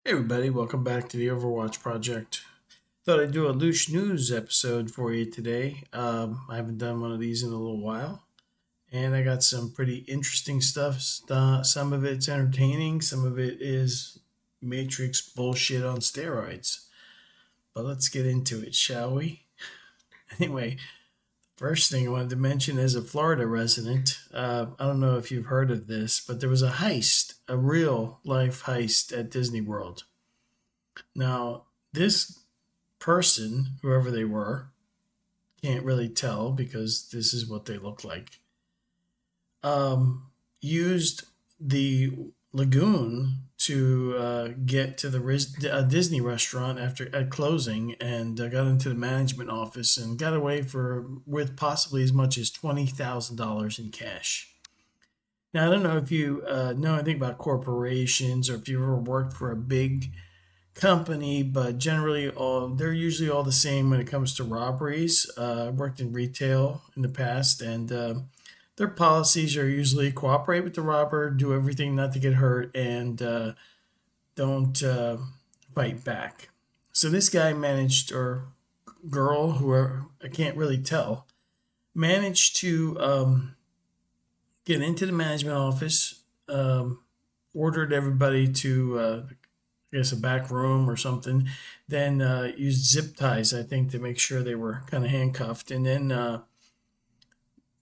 Hey everybody, welcome back to the Overwatch Project. Thought I'd do a Loosh news episode for you today. I haven't done one of these in a little while, and I got some pretty interesting stuff. Some of it's entertaining, some of it is Matrix bullshit on steroids. But let's get into it, shall we? Anyway, first thing I wanted to mention as a Florida resident, I don't know if you've heard of this, but there was a heist, a real life heist at Disney World. Now, this person, whoever they were, can't really tell because this is what they look like, used the lagoon to get to the Disney restaurant after at closing, and got into the management office and got away for with possibly as much as $20,000 in cash. Now I don't know if you know anything about corporations or if you ever worked for a big company, but generally they're usually all the same when it comes to robberies. I worked in retail in the past, and their policies are usually cooperate with the robber, do everything not to get hurt, and don't fight back. So this guy managed, or girl, who I can't really tell, managed to get into the management office, ordered everybody to I guess a back room or something. Then used zip ties, I think, to make sure they were kind of handcuffed, and then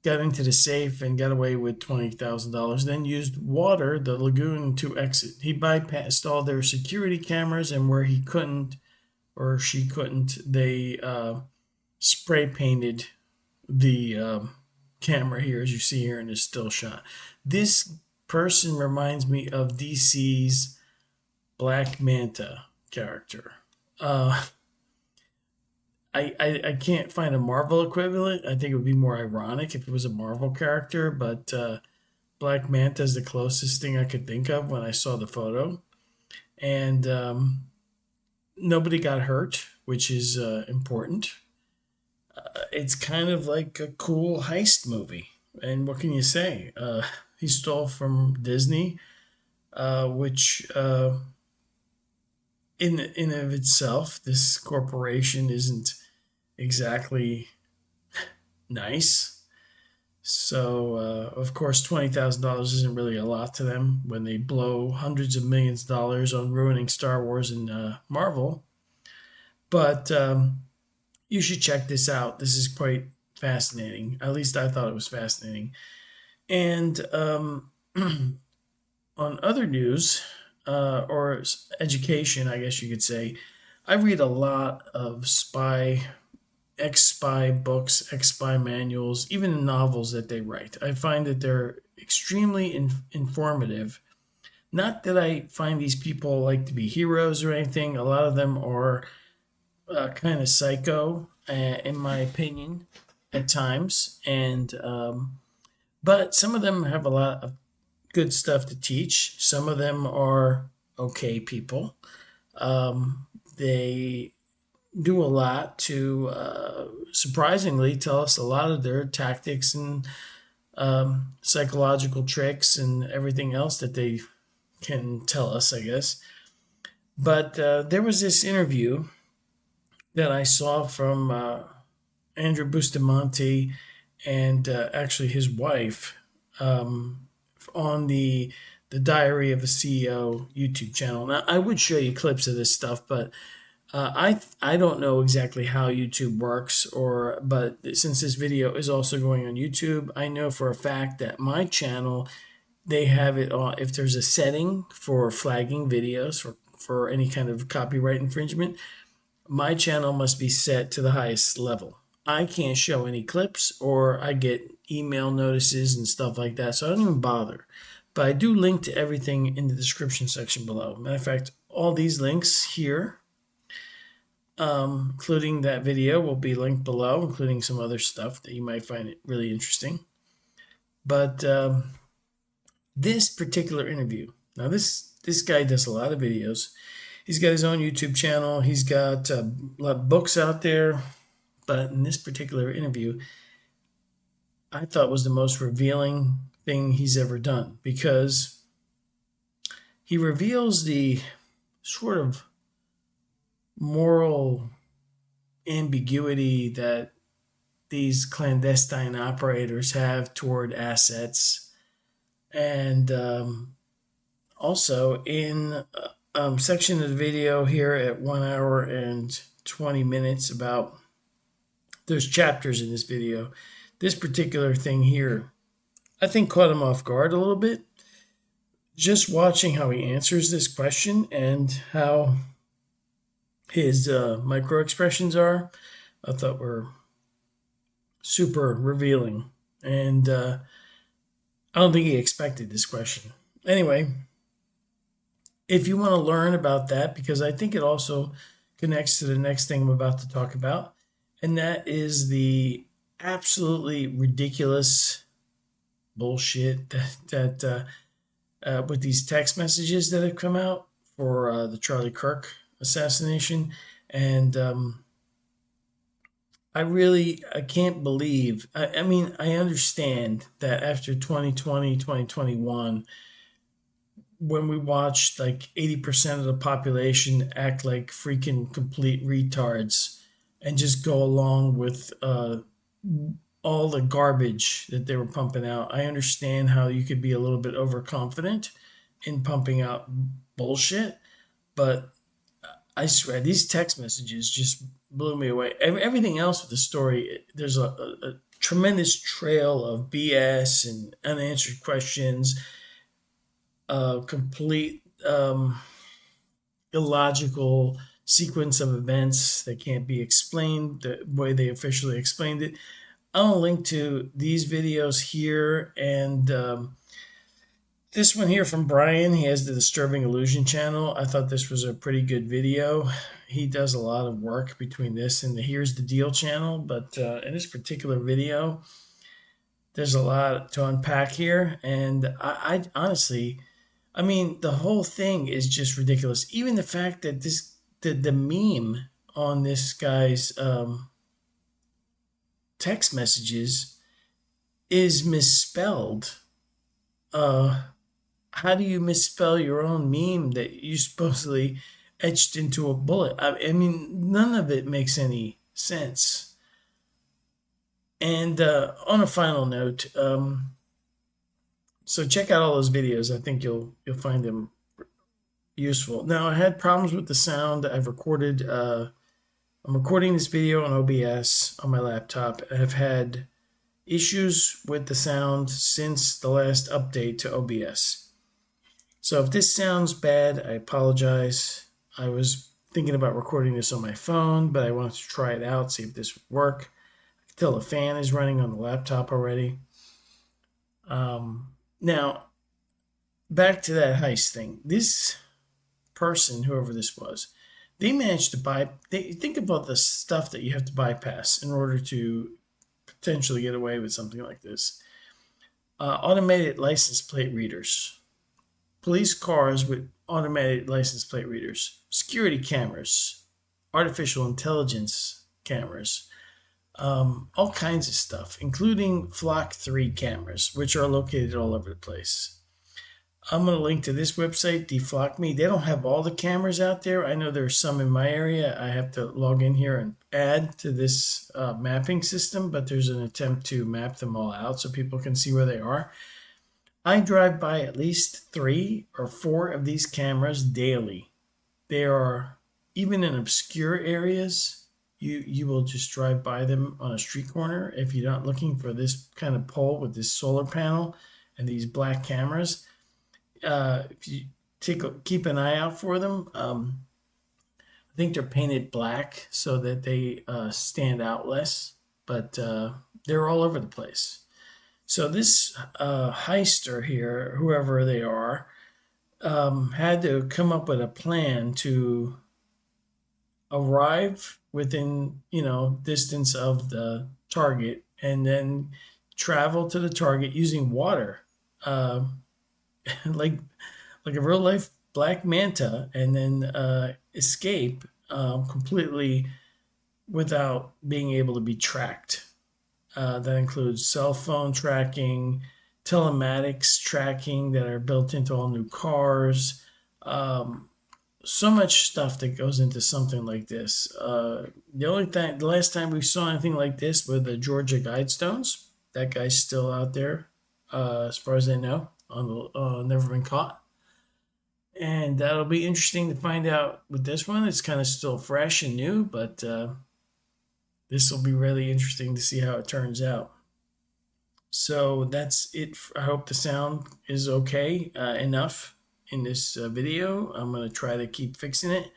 got into the safe and got away with $20,000. Then used water, the lagoon, to exit. He bypassed all their security cameras, and where he couldn't or she couldn't, they spray painted the camera here, as you see here in this still shot. This person reminds me of DC's Black Manta character. Uh, I can't find a Marvel equivalent. I think it would be more ironic if it was a Marvel character, but Black Manta is the closest thing I could think of when I saw the photo. And nobody got hurt, which is important. It's kind of like a cool heist movie. And what can you say? He stole from Disney, which in of itself, this corporation isn't exactly nice. So of course, $20,000 isn't really a lot to them when they blow hundreds of millions of dollars on ruining Star Wars and Marvel. But you should check this out. This is quite fascinating. At least I thought it was fascinating. And on other news, or education, I guess you could say, I read a lot of ex spy books, ex spy manuals, even the novels that they write. I find that they're extremely informative. Not that I find these people like to be heroes or anything. A lot of them are kind of psycho, in my opinion, at times. And but some of them have a lot of good stuff to teach. Some of them are okay people. They do a lot to surprisingly tell us a lot of their tactics and psychological tricks and everything else that they can tell us, I guess. But there was this interview that I saw from Andrew Bustamante and actually his wife, on the Diary of a CEO YouTube channel. Now, I would show you clips of this stuff, but I don't know exactly how YouTube works, but since this video is also going on YouTube, I know for a fact that my channel, they have it on. If there's a setting for flagging videos for any kind of copyright infringement, my channel must be set to the highest level. I can't show any clips, or I get email notices and stuff like that, so I don't even bother. But I do link to everything in the description section below. Matter of fact, all these links here, including that video, will be linked below, including some other stuff that you might find it really interesting. But this particular interview, now this guy does a lot of videos. He's got his own YouTube channel. He's got a lot of books out there. But in this particular interview, I thought was the most revealing thing he's ever done, because he reveals the sort of moral ambiguity that these clandestine operators have toward assets. And also in section of the video here at 1 hour and 20 minutes about, there's chapters in this video. This particular thing here, I think caught him off guard a little bit. Just watching how he answers this question and how his micro expressions are, I thought were super revealing. And I don't think he expected this question. Anyway, if you want to learn about that, because I think it also connects to the next thing I'm about to talk about, and that is the absolutely ridiculous bullshit that with these text messages that have come out for the Charlie Kirk assassination. And I can't believe, I mean, I understand that after 2020, 2021, when we watched like 80% of the population act like freaking complete retards and just go along with all the garbage that they were pumping out, I understand how you could be a little bit overconfident in pumping out bullshit. But I swear, these text messages just blew me away. Everything else with the story, there's a tremendous trail of BS and unanswered questions, complete illogical sequence of events that can't be explained the way they officially explained it. I'll link to these videos here, and this one here from Brian. He has the Disturbing Illusion channel. I thought this was a pretty good video. He does a lot of work between this and the Here's the Deal channel, but in this particular video, there's a lot to unpack here. And I honestly, I mean, the whole thing is just ridiculous. Even the fact that the meme on this guy's text messages is misspelled. How do you misspell your own meme that you supposedly etched into a bullet? I mean, none of it makes any sense. And on a final note, so check out all those videos. I think you'll find them useful. Now, I had problems with the sound. I'm recording this video on OBS on my laptop. I've had issues with the sound since the last update to OBS. So if this sounds bad, I apologize. I was thinking about recording this on my phone, but I wanted to try it out, see if this would work. I can tell the fan is running on the laptop already. Now, back to that heist thing. This person, whoever this was, they managed to think about the stuff that you have to bypass in order to potentially get away with something like this. Automated license plate readers, police cars with automated license plate readers, security cameras, artificial intelligence cameras, all kinds of stuff, including Flock 3 cameras, which are located all over the place. I'm going to link to this website, Deflock Me. They don't have all the cameras out there. I know there's some in my area. I have to log in here and add to this mapping system, but there's an attempt to map them all out so people can see where they are. I drive by at least 3 or 4 of these cameras daily. They are, even in obscure areas, you will just drive by them on a street corner if you're not looking for this kind of pole with this solar panel and these black cameras. If you keep an eye out for them, I think they're painted black so that they stand out less, but they're all over the place. So this heister here, whoever they are, had to come up with a plan to arrive within, distance of the target and then travel to the target using water. like a real life Black Manta, and then escape completely without being able to be tracked. That includes cell phone tracking, telematics tracking that are built into all new cars, so much stuff that goes into something like this. The last time we saw anything like this were the Georgia Guidestones. That guy's still out there, as far as I know, on the never been caught. And that'll be interesting to find out with this one. It's kind of still fresh and new, but this will be really interesting to see how it turns out. So that's it. I hope the sound is okay enough in this video. I'm going to try to keep fixing it,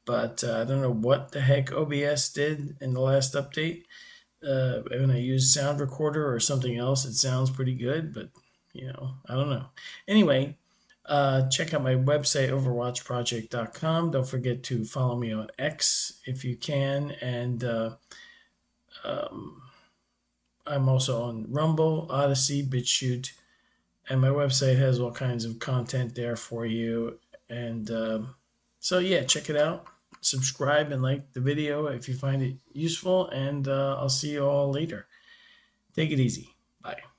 but I don't know what the heck OBS did in the last update. When I use sound recorder or something else, it sounds pretty good, but I don't know. Anyway, check out my website, overwatchproject.com. Don't forget to follow me on X if you can, and I'm also on Rumble, Odyssey, BitChute, and my website has all kinds of content there for you. And so, yeah, check it out. Subscribe and like the video if you find it useful, and I'll see you all later. Take it easy. Bye.